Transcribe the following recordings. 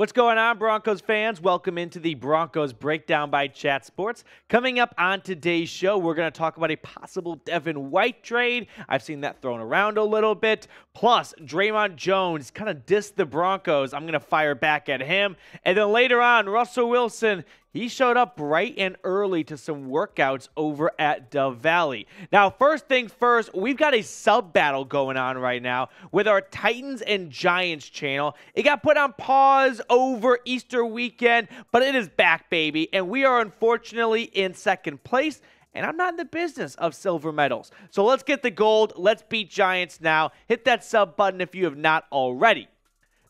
What's going on, Broncos fans? Welcome into the Broncos Breakdown by Chat Sports. Coming up on today's show, we're going to talk about a possible Devin White trade. I've seen that thrown around a little bit. Plus, Dre'Mont Jones kind of dissed the Broncos. I'm going to fire back at him. And then later on, Russell Wilson, he showed up bright and early to some workouts over at Dove Valley. Now, first things first, we've got a sub battle going on right now with our Titans and Giants channel. It got put on pause over Easter weekend, but it is back, baby. And we are unfortunately in second place. And I'm not in the business of silver medals. So let's get the gold. Let's beat Giants now. Hit that sub button if you have not already.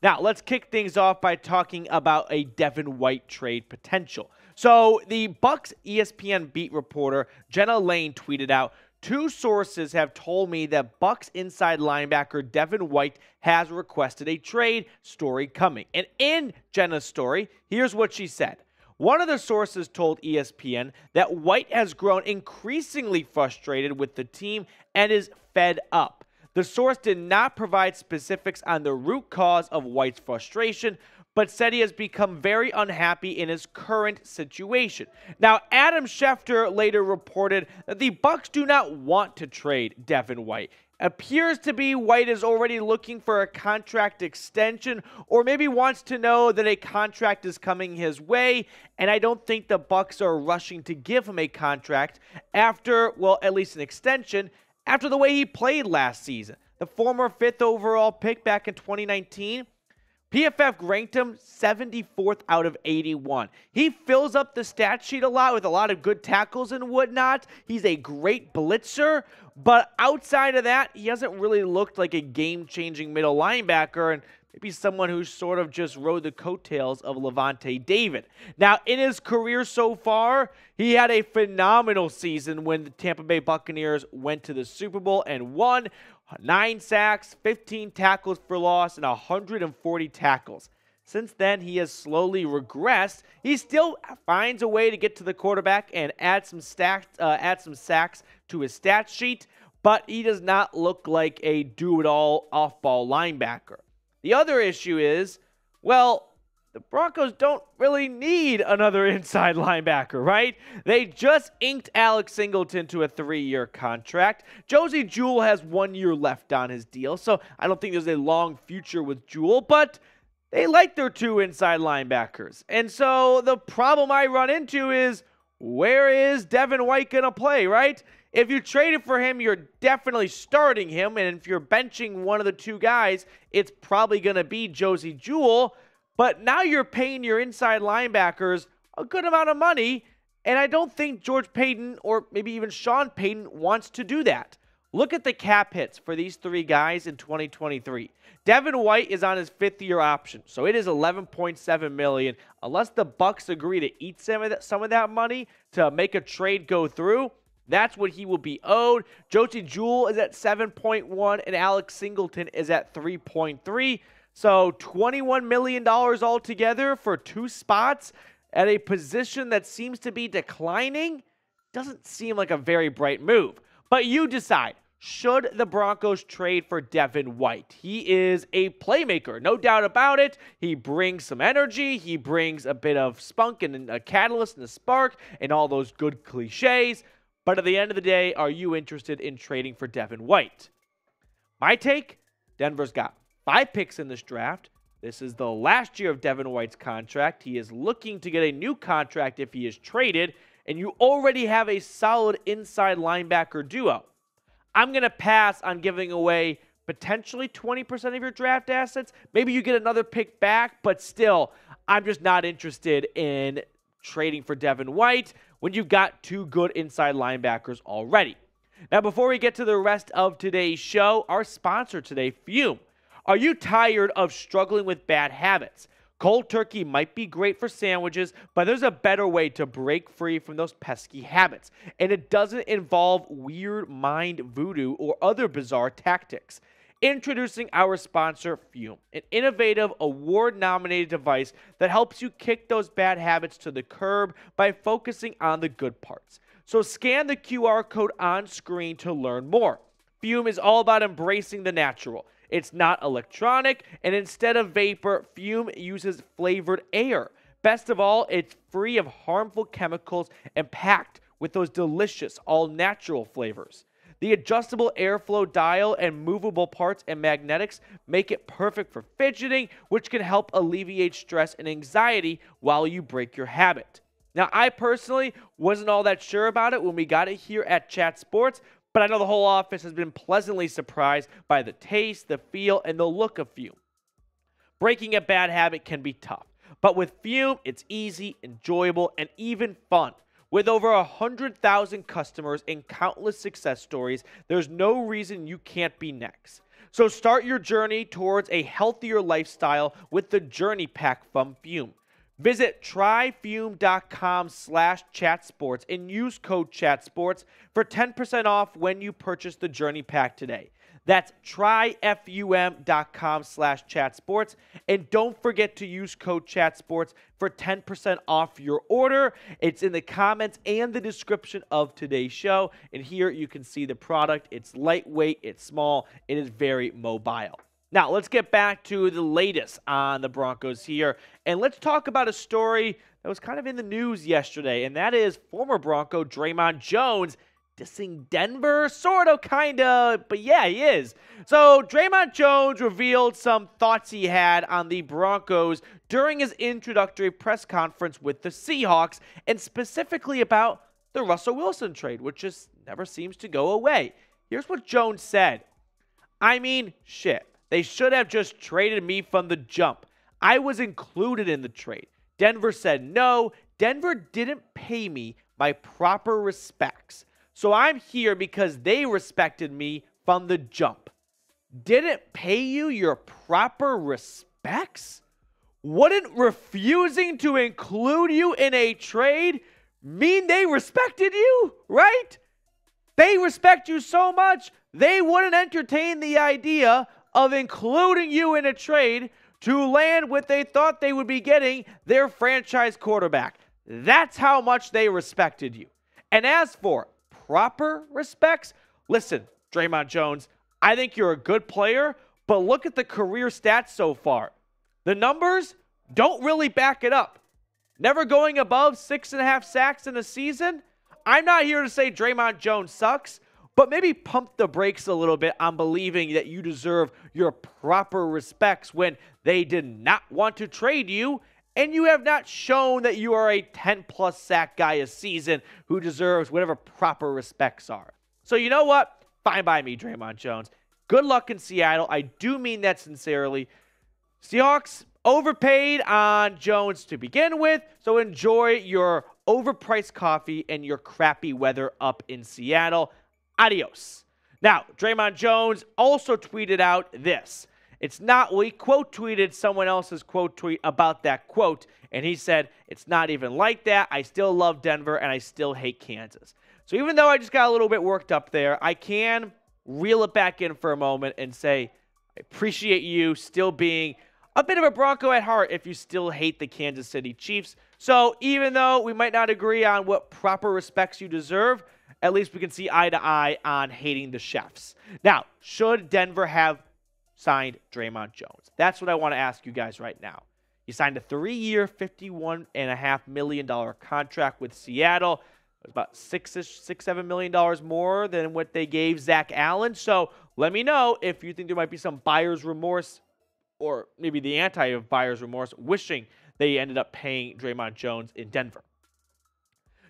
Now, let's kick things off by talking about a Devin White trade potential. So, the Bucs ESPN beat reporter Jenna Lane tweeted out, "Two sources have told me that Bucs inside linebacker Devin White has requested a trade, story coming." And in Jenna's story, here's what she said. One of the sources told ESPN that White has grown increasingly frustrated with the team and is fed up. The source did not provide specifics on the root cause of White's frustration, but said he has become very unhappy in his current situation. Now, Adam Schefter later reported that the Bucs do not want to trade Devin White. Appears to be White is already looking for a contract extension, or maybe wants to know that a contract is coming his way, and I don't think the Bucs are rushing to give him a contract after, well, at least an extension, after the way he played last season. The former 5th overall pick back in 2019, PFF ranked him 74th out of 81. He fills up the stat sheet a lot with a lot of good tackles and whatnot. He's a great blitzer, but outside of that, he hasn't really looked like a game-changing middle linebacker, and maybe someone who sort of just rode the coattails of Levante David. Now, in his career so far, he had a phenomenal season when the Tampa Bay Buccaneers went to the Super Bowl and won. 9 sacks, 15 tackles for loss, and 140 tackles. Since then, he has slowly regressed. He still finds a way to get to the quarterback and add some sacks to his stat sheet, but he does not look like a do-it-all off-ball linebacker. The other issue is, well, the Broncos don't really need another inside linebacker, right? They just inked Alex Singleton to a 3-year contract. Josey Jewell has 1 year left on his deal, so I don't think there's a long future with Jewell, but they like their 2 inside linebackers. And so the problem I run into is, where is Devin White going to play, right? If you traded for him, you're definitely starting him, and if you're benching one of the 2 guys, it's probably going to be Josey Jewell. But now you're paying your inside linebackers a good amount of money, and I don't think George Payton or maybe even Sean Payton wants to do that. Look at the cap hits for these 3 guys in 2023. Devin White is on his 5th-year option, so it is $11.7 million. Unless the Bucs agree to eat some of that money to make a trade go through, that's what he will be owed. Josey Jewell is at 7.1, and Alex Singleton is at 3.3. So $21 million altogether for 2 spots at a position that seems to be declining doesn't seem like a very bright move. But you decide, should the Broncos trade for Devin White? He is a playmaker, no doubt about it. He brings some energy. He brings a bit of spunk and a catalyst and a spark and all those good cliches. But at the end of the day, are you interested in trading for Devin White? My take, Denver's got 5 picks in this draft. This is the last year of Devin White's contract. He is looking to get a new contract if he is traded, and you already have a solid inside linebacker duo. I'm going to pass on giving away potentially 20% of your draft assets. Maybe you get another pick back, but still, I'm just not interested in trading for Devin White when you've got 2 good inside linebackers already. Now, before we get to the rest of today's show, our sponsor today, Fume. Are you tired of struggling with bad habits? Cold turkey might be great for sandwiches, but there's a better way to break free from those pesky habits. And it doesn't involve weird mind voodoo or other bizarre tactics. Introducing our sponsor, Fume, an innovative, award-nominated device that helps you kick those bad habits to the curb by focusing on the good parts. So scan the QR code on screen to learn more. Fume is all about embracing the natural. It's not electronic, and instead of vapor, Fume uses flavored air. Best of all, it's free of harmful chemicals and packed with those delicious, all-natural flavors. The adjustable airflow dial and movable parts and magnetics make it perfect for fidgeting, which can help alleviate stress and anxiety while you break your habit. Now, I personally wasn't all that sure about it when we got it here at Chat Sports, but I know the whole office has been pleasantly surprised by the taste, the feel, and the look of Fume. Breaking a bad habit can be tough, but with Fume, it's easy, enjoyable, and even fun. With over 100,000 customers and countless success stories, there's no reason you can't be next. So start your journey towards a healthier lifestyle with the Journey Pack from Fume. Visit tryfume.com/chatsports and use code chatsports for 10% off when you purchase the Journey Pack today. That's tryfum.com/chatsports. And don't forget to use code chatsports for 10% off your order. It's in the comments and the description of today's show. And here you can see the product. It's lightweight, it's small, it is very mobile. Now, let's get back to the latest on the Broncos here, and let's talk about a story that was kind of in the news yesterday, and that is former Bronco Dre'Mont Jones dissing Denver, sort of, kind of, but yeah, he is. So, Dre'Mont Jones revealed some thoughts he had on the Broncos during his introductory press conference with the Seahawks, and specifically about the Russell Wilson trade, which just never seems to go away. Here's what Jones said. I mean, shit. They should have just traded me from the jump. I was included in the trade. Denver said no. Denver didn't pay me my proper respects. So I'm here because they respected me from the jump. Didn't pay you your proper respects? Wouldn't refusing to include you in a trade mean they respected you, right? They respect you so much, they wouldn't entertain the idea of including you in a trade to land what they thought they would be getting, their franchise quarterback. That's how much they respected you. And as for proper respects, listen, Dre'Mont Jones, I think you're a good player, but look at the career stats so far. The numbers don't really back it up. Never going above 6.5 sacks in a season. I'm not here to say Dre'Mont Jones sucks, but maybe pump the brakes a little bit on believing that you deserve your proper respects when they did not want to trade you, and you have not shown that you are a 10-plus sack guy a season who deserves whatever proper respects are. So you know what? Fine by me, Dre'Mont Jones. Good luck in Seattle. I do mean that sincerely. Seahawks overpaid on Jones to begin with, so enjoy your overpriced coffee and your crappy weather up in Seattle. Adios. Now, Dre'Mont Jones also tweeted out this. It's not, we quote tweeted someone else's quote tweet about that quote, and he said, it's not even like that. I still love Denver, and I still hate Kansas. So even though I just got a little bit worked up there, I can reel it back in for a moment and say, I appreciate you still being a bit of a Bronco at heart if you still hate the Kansas City Chiefs. So even though we might not agree on what proper respects you deserve, at least we can see eye to eye on hating the Chefs. Now, should Denver have signed Dre'Mont Jones? That's what I want to ask you guys right now. He signed a 3-year, $51.5 million contract with Seattle. It was about $7 million more than what they gave Zach Allen. So let me know if you think there might be some buyer's remorse, or maybe the anti of buyer's remorse, wishing they ended up paying Dre'Mont Jones in Denver.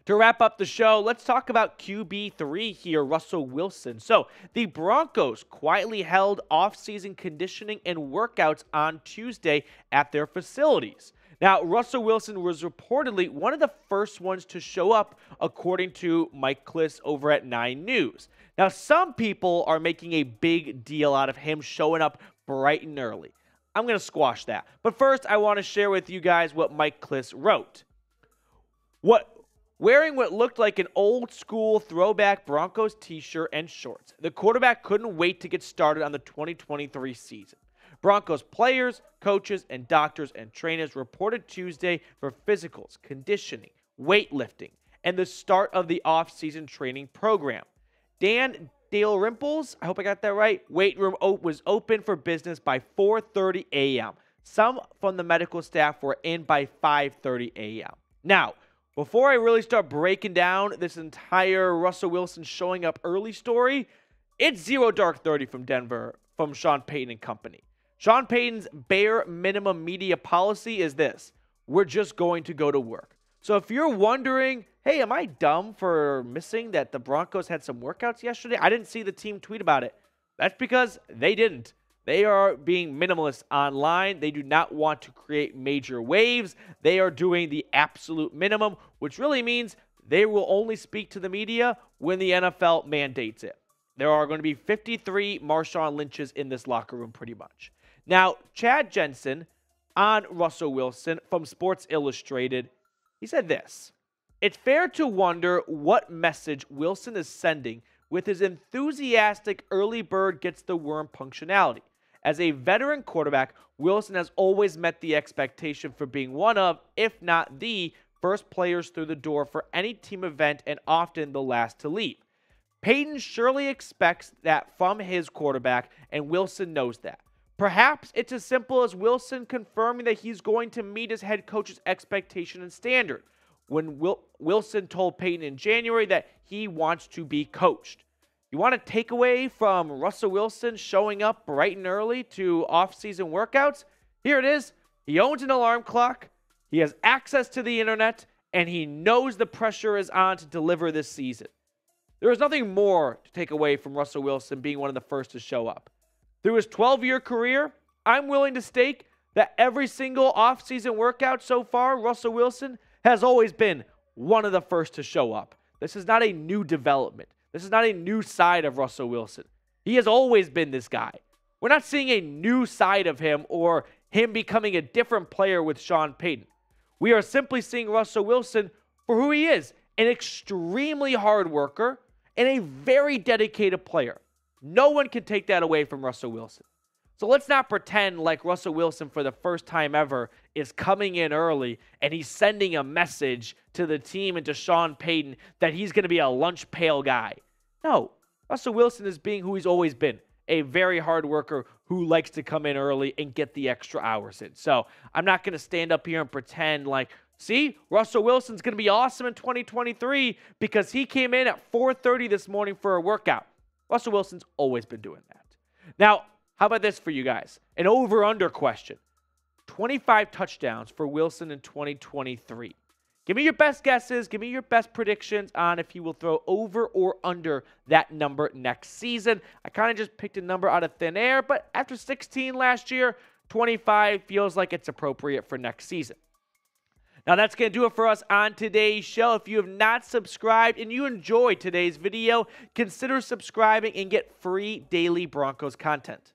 To wrap up the show, let's talk about QB3 here, Russell Wilson. So, the Broncos quietly held off-season conditioning and workouts on Tuesday at their facilities. Now, Russell Wilson was reportedly one of the first ones to show up, according to Mike Klis over at 9 News. Now, some people are making a big deal out of him showing up bright and early. I'm going to squash that. But first, I want to share with you guys what Mike Klis wrote. Wearing what looked like an old-school throwback Broncos t-shirt and shorts, the quarterback couldn't wait to get started on the 2023 season. Broncos players, coaches, and doctors and trainers reported Tuesday for physicals, conditioning, weightlifting, and the start of the off-season training program. Dan Dalrymple's, I hope I got that right, weight room was open for business by 4:30 a.m. Some from the medical staff were in by 5:30 a.m. Now, before I really start breaking down this entire Russell Wilson showing up early story, it's zero dark 30 from Denver, from Sean Payton and company. Sean Payton's bare minimum media policy is this: we're just going to go to work. So if you're wondering, hey, am I dumb for missing that the Broncos had some workouts yesterday? I didn't see the team tweet about it. That's because they didn't. They are being minimalist online. They do not want to create major waves. They are doing the absolute minimum, which really means they will only speak to the media when the NFL mandates it. There are going to be 53 Marshawn Lynches in this locker room pretty much. Now, Chad Jensen on Russell Wilson from Sports Illustrated, he said this: it's fair to wonder what message Wilson is sending with his enthusiastic early bird gets the worm punctionality. As a veteran quarterback, Wilson has always met the expectation for being one of, if not the, first players through the door for any team event and often the last to leave. Payton surely expects that from his quarterback, and Wilson knows that. Perhaps it's as simple as Wilson confirming that he's going to meet his head coach's expectation and standard when Wilson told Payton in January that he wants to be coached. You want to take away from Russell Wilson showing up bright and early to off-season workouts? Here it is. He owns an alarm clock, he has access to the internet, and he knows the pressure is on to deliver this season. There is nothing more to take away from Russell Wilson being one of the first to show up. Through his 12-year career, I'm willing to stake that every single offseason workout so far, Russell Wilson has always been one of the first to show up. This is not a new development. This is not a new side of Russell Wilson. He has always been this guy. We're not seeing a new side of him or him becoming a different player with Sean Payton. We are simply seeing Russell Wilson for who he is, an extremely hard worker and a very dedicated player. No one can take that away from Russell Wilson. So let's not pretend like Russell Wilson for the first time ever is coming in early and he's sending a message to the team and to Sean Payton that he's going to be a lunch pail guy. No, Russell Wilson is being who he's always been, a very hard worker who likes to come in early and get the extra hours in. So I'm not going to stand up here and pretend like, see, Russell Wilson's going to be awesome in 2023 because he came in at 4:30 this morning for a workout. Russell Wilson's always been doing that. Now, how about this for you guys? An over-under question. 25 touchdowns for Wilson in 2023. Give me your best guesses. Give me your best predictions on if he will throw over or under that number next season. I kind of just picked a number out of thin air, but after 16 last year, 25 feels like it's appropriate for next season. Now, that's going to do it for us on today's show. If you have not subscribed and you enjoyed today's video, consider subscribing and get free daily Broncos content.